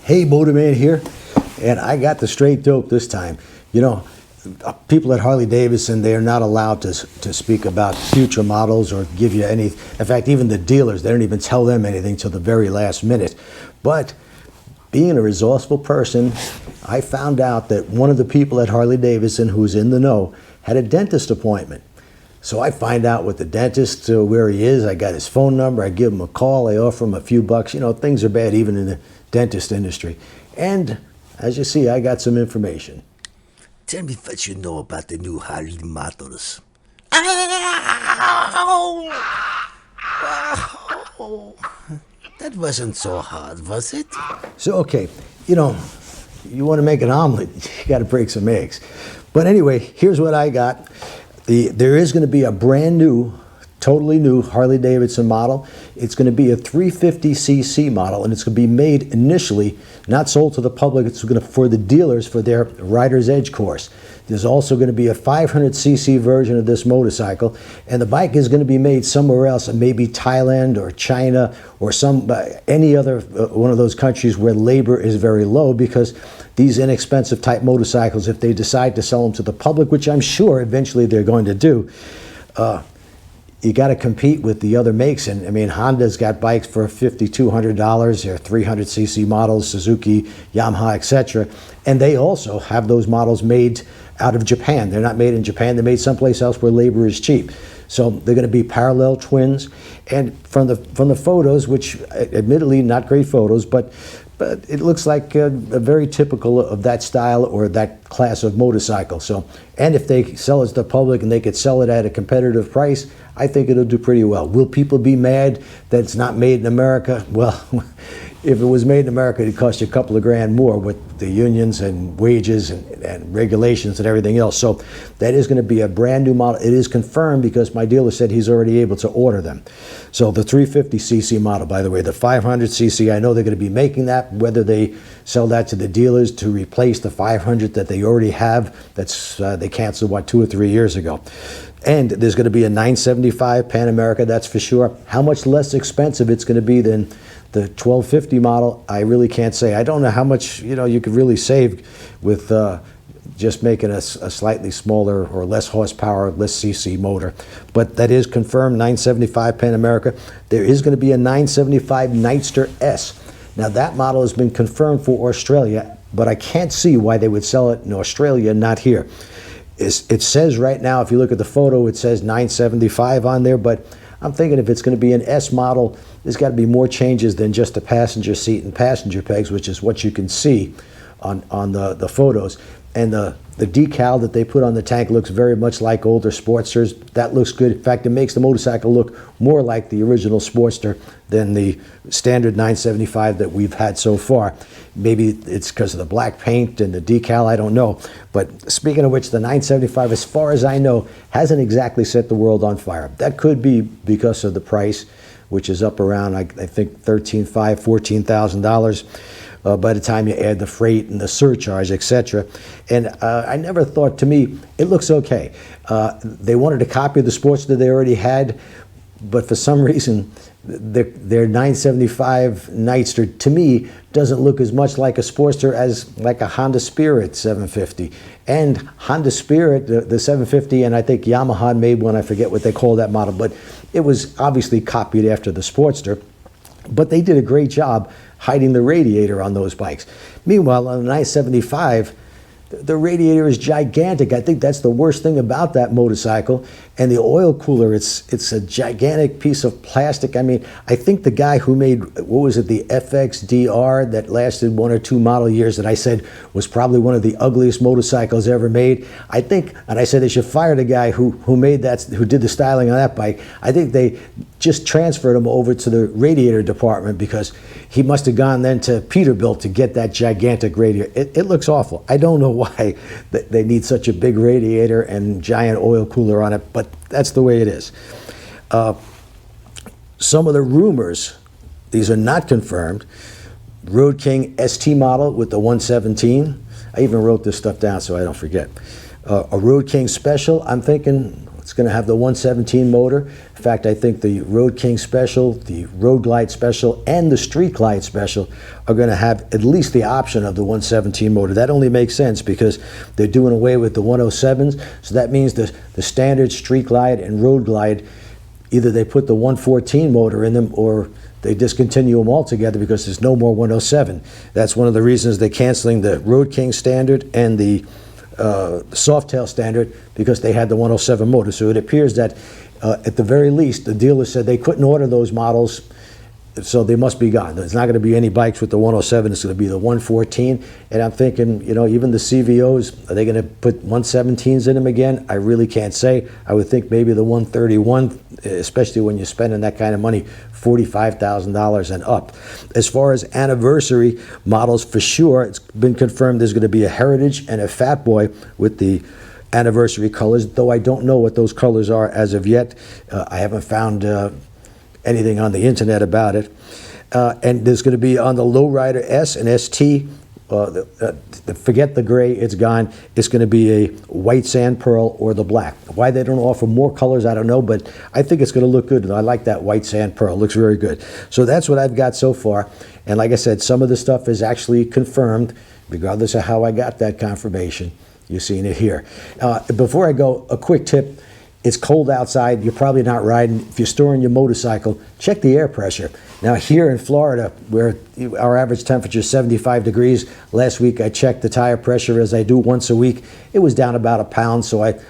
Hey, Motorman here, and I got the straight dope this time. You know, people at Harley Davidson, they are not allowed to speak about future models or give you any. In fact, even the dealers, they don't even tell them anything till the very last minute. But being a resourceful person, I found out that one of the people at Harley Davidson who's in the know had a dentist appointment. So I find out with the dentist where he is. I got his phone number. I give him a call. I offer him a few bucks. You know, things are bad even in the dentist industry. And as you see, I got some information. Tell me what you know about the new Harley models. Ow! That wasn't so hard, was it? So, okay, you know, you want to make an omelet, you got to break some eggs. But anyway, here's what I got. There is going to be a brand new, totally new Harley Davidson model. It's going to be a 350cc model, and it's going to be made initially, not sold to the public. It's going to for the dealers for their Rider's Edge course. There's also going to be a 500cc version of this motorcycle, and the bike is going to be made somewhere else, maybe Thailand or China or any other one of those countries where labor is very low, because these inexpensive type motorcycles, if they decide to sell them to the public, which I'm sure eventually they're going to do, you got to compete with the other makes. And I mean, Honda's got bikes for $5,200. They're 300cc models, Suzuki, Yamaha, etc. And they also have those models made out of Japan. They're not made in Japan. They're made someplace else where labor is cheap. So they're going to be parallel twins. And from the photos, which admittedly not great photos, but it looks like a very typical of that style or that class of motorcycle. So, and if they sell it to the public and they could sell it at a competitive price, I think it'll do pretty well. Will people be mad that it's not made in America? Well, if it was made in America, it'd cost you a couple of grand more with the unions and wages and regulations and everything else. So that is going to be a brand new model. It is confirmed because my dealer said he's already able to order them. So the 350cc model, by the way, the 500cc, I know they're going to be making that, whether they sell that to the dealers to replace the 500 that they already have. That's they canceled, what, 2 or 3 years ago. And there's going to be a 975 Pan America, that's for sure. How much less expensive it's going to be than the 1250 model, I really can't say. I don't know how much, you know, you could really save with just making a slightly smaller or less horsepower, less cc motor. But that is confirmed, 975 Pan America. There is going to be a 975 Nightster S. Now that model has been confirmed for Australia, but I can't see why they would sell it in Australia, not here. It says right now, if you look at the photo, it says 975 on there, but I'm thinking if it's going to be an S model, there's got to be more changes than just the passenger seat and passenger pegs, which is what you can see on the photos. And the decal that they put on the tank looks very much like older Sportsters. That looks good. In fact, it makes the motorcycle look more like the original Sportster than the standard 975 that we've had so far. Maybe it's because of the black paint and the decal, I don't know. But speaking of which, the 975, as far as I know, hasn't exactly set the world on fire. That could be because of the price, which is up around, I think, $13,500, $14,000. By the time you add the freight and the surcharge, etc. And I never thought, to me, it looks okay. They wanted to copy the Sportster they already had, but for some reason, their 975 Nightster, to me, doesn't look as much like a Sportster as like a Honda Spirit 750. And Honda Spirit, the 750, and I think Yamaha made one, I forget what they call that model, but it was obviously copied after the Sportster. But they did a great job hiding the radiator on those bikes. Meanwhile, on the 975, the radiator is gigantic. I think that's the worst thing about that motorcycle. And the oil cooler, it's a gigantic piece of plastic. I mean, I think the guy who made, what was it, the FXDR that lasted 1 or 2 model years that I said was probably one of the ugliest motorcycles ever made. I think, and I said they should fire the guy who made that, who did the styling on that bike. I think they just transferred him over to the radiator department because he must have gone then to Peterbilt to get that gigantic radiator. It looks awful. I don't know why they need such a big radiator and giant oil cooler on it, but that's the way it is. Some of the rumors, these are not confirmed, Road King ST model with the 117. I even wrote this stuff down so I don't forget. A Road King Special, I'm thinking It's going to have the 117 motor. In fact, I think the Road King Special, the Road Glide Special, and the Street Glide Special are going to have at least the option of the 117 motor. That only makes sense because they're doing away with the 107s. So that means the standard Street Glide and Road Glide, either they put the 114 motor in them or they discontinue them altogether because there's no more 107. That's one of the reasons they're canceling the Road King standard and the Softail standard, because they had the 107 motor. So it appears that at the very least, the dealer said they couldn't order those models, so they must be gone. There's not going to be any bikes with the 107. It's going to be the 114. And I'm thinking, you know, even the CVOs, are they going to put 117s in them again? I really can't say. I would think maybe the 131, especially when you're spending that kind of money, $45,000 and up. As far as anniversary models, for sure, it's been confirmed there's going to be a Heritage and a Fat Boy with the anniversary colors, though I don't know what those colors are as of yet. I haven't found anything on the internet about it. And there's going to be on the Lowrider S and ST, forget the gray, it's gone. It's going to be a white sand pearl or the black. Why they don't offer more colors, I don't know, but I think it's going to look good. And I like that white sand pearl. It looks very good. So that's what I've got so far. And like I said, some of the stuff is actually confirmed, regardless of how I got that confirmation. You're seeing it here. Before I go, a quick tip. It's cold outside. You're probably not riding. If you're storing your motorcycle, check the air pressure. Now here in Florida, where our average temperature is 75 degrees, last week I checked the tire pressure as I do once a week. It was down about a pound, so I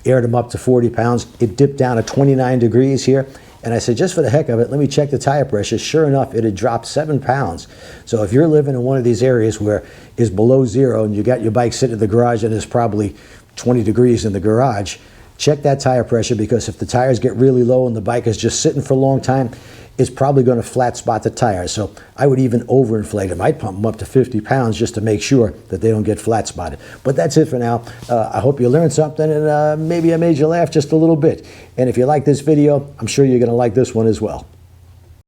aired them up to 40 pounds. It dipped down to 29 degrees here. And I said, just for the heck of it, let me check the tire pressure. Sure enough, it had dropped 7 pounds. So if you're living in one of these areas where it's below zero and you got your bike sitting in the garage and it's probably 20 degrees in the garage, check that tire pressure, because if the tires get really low and the bike is just sitting for a long time, it's probably going to flat spot the tires. So I would even overinflate them. I'd pump them up to 50 pounds just to make sure that they don't get flat spotted. But that's it for now. I hope you learned something, and maybe I made you laugh just a little bit. And if you like this video, I'm sure you're going to like this one as well.